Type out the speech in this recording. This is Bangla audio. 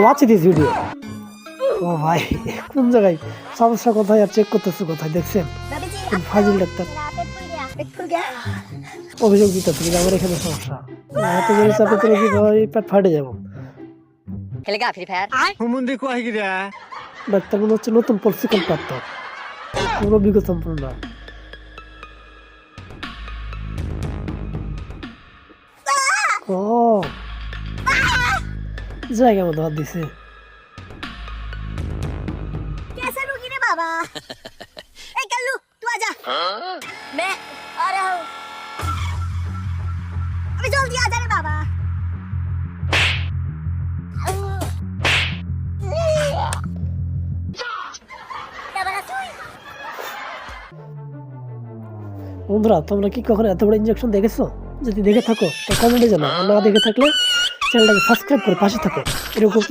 Watch this video. ও ভাই কোন জায়গায় সমস্যা কোথায় আর চেক করতেছে কোথায় দেখছেন? ফাজিল ডাক্তার অভিযোগ দিতেছে যে আমার এখানে সমস্যা, এত জোরে চাপে তুলে কি ভাই পেট ফাটে যাবো। খেলেগা ফ্রি ফায়ার ডাক্তার মনে হচ্ছে নতুন প্রশিক্ষণ প্রাপ্ত, পুরো অভিজ্ঞতা সম্পূর্ণ। ও জায়গা মতো হাত দিছে। कैसे रुकी रे बाबा ए कल्लू तू आजा मैं आ रहा हूँ अभी जल्दी आ जा रे बाबा বন্ধুরা তোমরা কি কখনো এত বড় ইনজেকশন দেখেছো? যদি দেখে থাকো তো কমেন্টে জানাও, আর না দেখে থাকলে চ্যানেলটাকে সাবস্ক্রাইব করে পাশে থাকো এরকম